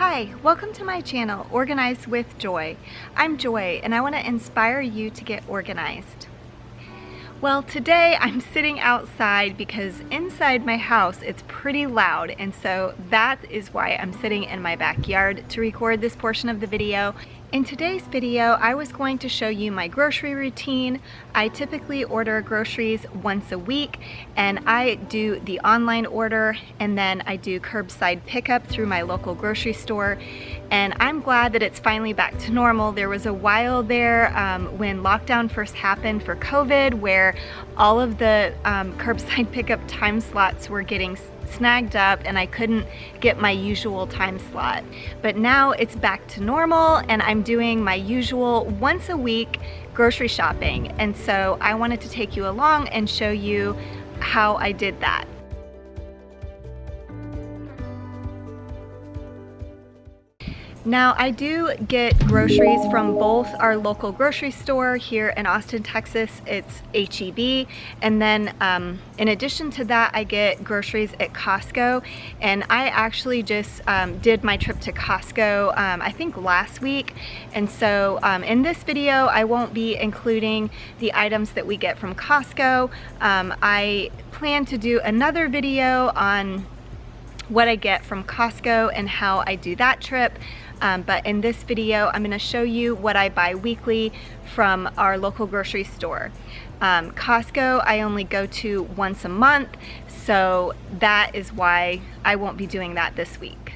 Hi, welcome to my channel, Organized with Joy. I'm Joy and I want to inspire you to get organized. Well, today I'm sitting outside because inside my house it's pretty loud, and so that is why I'm sitting in my backyard to record this portion of the video. In today's video, I was going to show you my grocery routine. I typically order groceries once a week, and I do the online order, and then I do curbside pickup through my local grocery store. And I'm glad that it's finally back to normal. There was a while there when lockdown first happened for COVID where all of the curbside pickup time slots were getting snagged up and I couldn't get my usual time slot. But now it's back to normal and I'm doing my usual once a week grocery shopping. And so I wanted to take you along and show you how I did that. Now, I do get groceries from both our local grocery store here in Austin, Texas. It's H-E-B, and then in addition to that, I get groceries at Costco. And I actually just did my trip to Costco I think last week, and so in this video I won't be including the items that we get from Costco. I plan to do another video on what I get from Costco and how I do that trip. But in this video, I'm going to show you what I buy weekly from our local grocery store. Costco, I only go to once a month, so that is why I won't be doing that this week.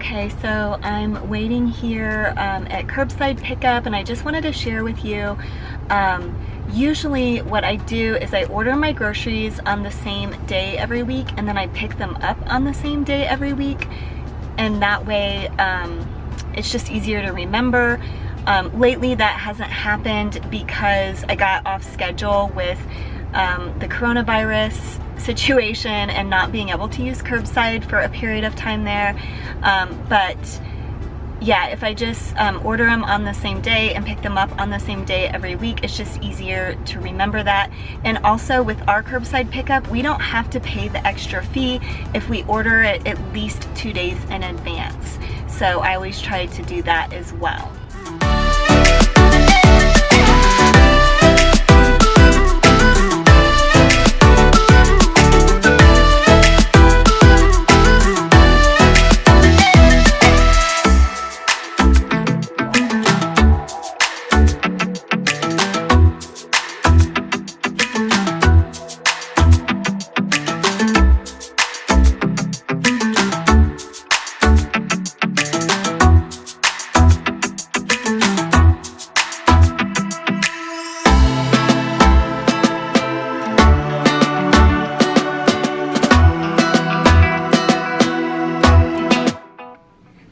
Okay, so I'm waiting here at curbside pickup, and I just wanted to share with you, usually what I do is I order my groceries on the same day every week, and then I pick them up on the same day every week, and that way it's just easier to remember. Lately that hasn't happened because I got off schedule with the coronavirus situation and not being able to use curbside for a period of time there. But yeah, if I just order them on the same day and pick them up on the same day every week, it's just easier to remember that. And also with our curbside pickup, we don't have to pay the extra fee if we order it at least 2 days in advance. So I always try to do that as well.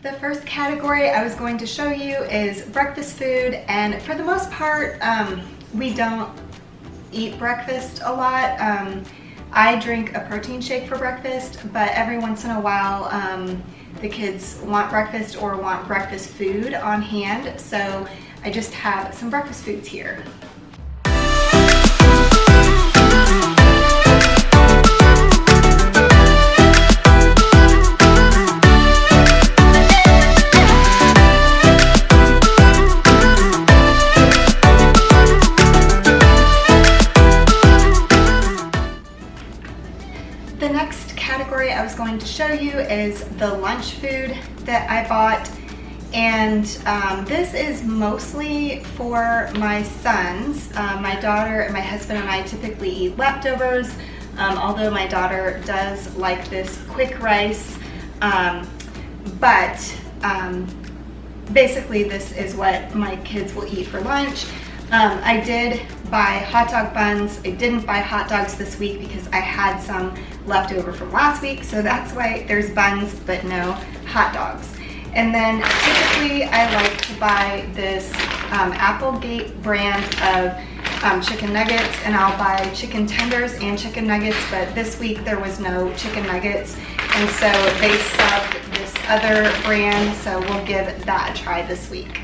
The first category I was going to show you is breakfast food, and for the most part we don't eat breakfast a lot. I drink a protein shake for breakfast, but every once in a while the kids want breakfast or want breakfast food on hand, so I just have some breakfast foods here. The next category I was going to show you is the lunch food that I bought, and this is mostly for my sons. My daughter and my husband and I typically eat leftovers, although my daughter does like this quick rice, but basically this is what my kids will eat for lunch. I did buy hot dog buns. I didn't buy hot dogs this week because I had some left over from last week, so that's why there's buns but no hot dogs. And then typically I like to buy this Applegate brand of chicken nuggets, and I'll buy chicken tenders and chicken nuggets, but this week there was no chicken nuggets, and so they subbed this other brand, so we'll give that a try this week.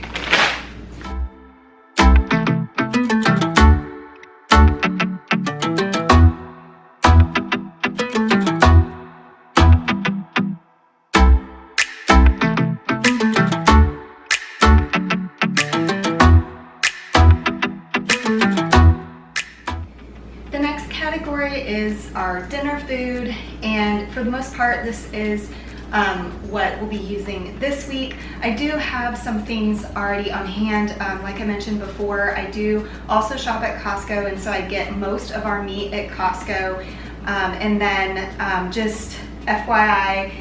The next category is our dinner food, and for the most part this is what we'll be using this week. I do have some things already on hand. Like I mentioned before, I do also shop at Costco, and so I get most of our meat at Costco. And then just FYI,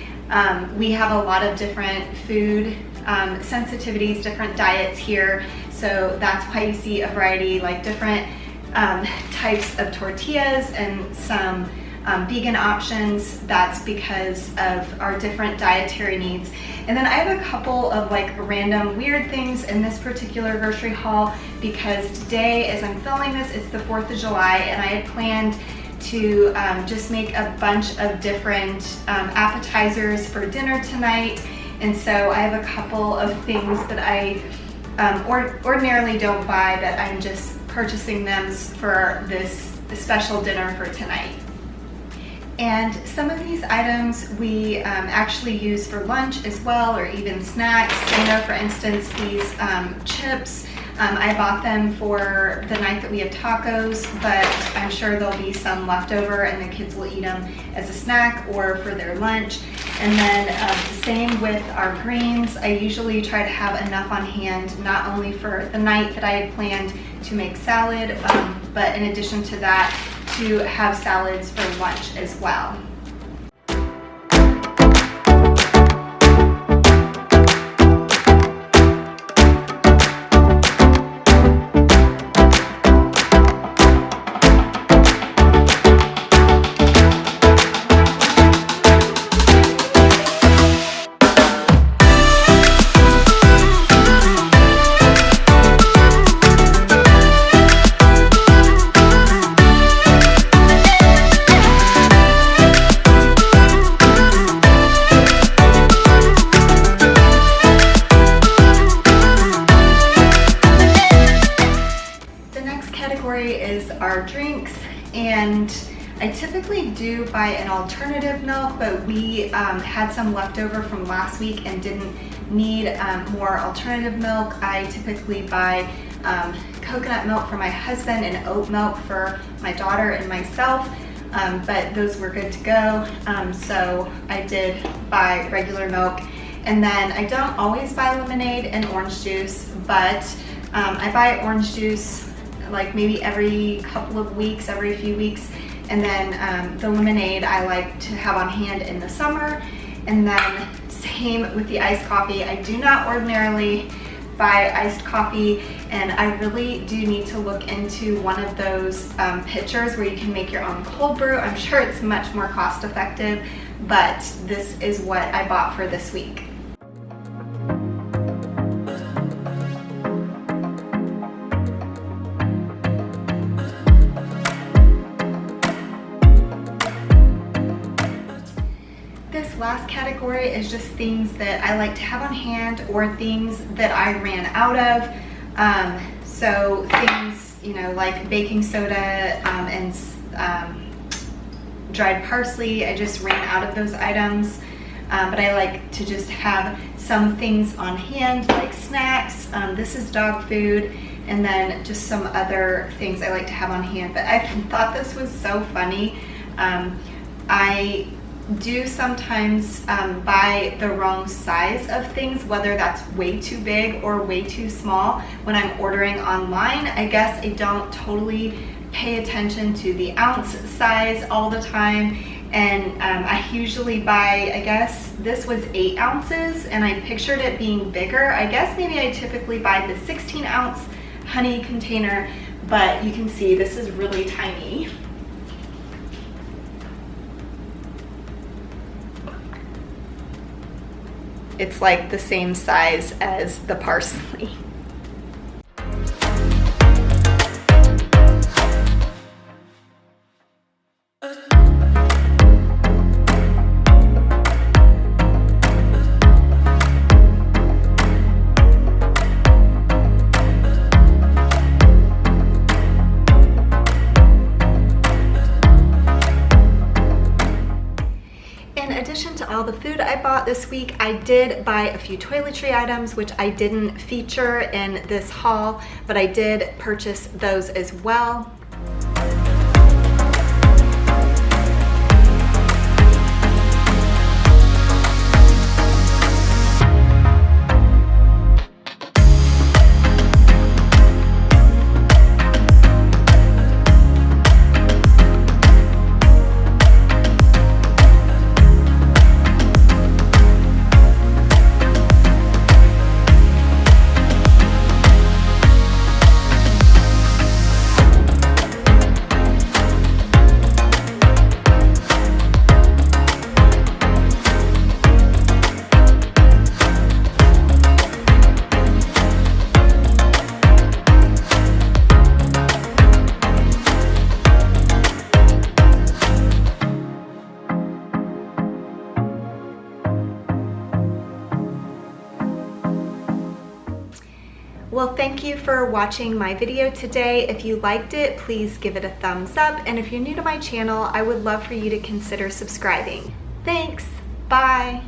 we have a lot of different food sensitivities, different diets here, so that's why you see a variety, like different types of tortillas and some vegan options. That's because of our different dietary needs. And then I have a couple of like random weird things in this particular grocery haul, because today as I'm filming this, it's the 4th of July, and I had planned to just make a bunch of different appetizers for dinner tonight. And so I have a couple of things that I ordinarily don't buy, that I'm just purchasing them for this special dinner for tonight. And some of these items we actually use for lunch as well, or even snacks. I know, for instance, these chips, I bought them for the night that we have tacos, but I'm sure there'll be some left over and the kids will eat them as a snack or for their lunch. And then the same with our greens. I usually try to have enough on hand, not only for the night that I had planned to make salad, but in addition to that, to have salads for lunch as well. category is our drinks, and I typically do buy an alternative milk, but we had some leftover from last week and didn't need more alternative milk. I typically buy coconut milk for my husband and oat milk for my daughter and myself, but those were good to go. So I did buy regular milk. And then I don't always buy lemonade and orange juice, but I buy orange juice like maybe every couple of weeks, every few weeks. And then the lemonade I like to have on hand in the summer. And then same with the iced coffee. I do not ordinarily buy iced coffee, and I really do need to look into one of those pitchers where you can make your own cold brew. I'm sure it's much more cost effective, but this is what I bought for this week. This last category is just things that I like to have on hand or things that I ran out of. So things, you know, like baking soda and dried parsley. I just ran out of those items, but I like to just have some things on hand, like snacks. This is dog food, and then just some other things I like to have on hand. But I thought this was so funny. I do sometimes buy the wrong size of things, whether that's way too big or way too small when I'm ordering online. I guess I don't totally pay attention to the ounce size all the time, and I usually buy, I guess this was 8 ounces and I pictured it being bigger. I guess maybe I typically buy the 16-ounce honey container, but you can see this is really tiny. It's like the same size as the parsley. In addition to all the food I bought this week, I did buy a few toiletry items, which I didn't feature in this haul, but I did purchase those as well. Well, thank you for watching my video today. If you liked it, please give it a thumbs up. And if you're new to my channel, I would love for you to consider subscribing. Thanks, bye.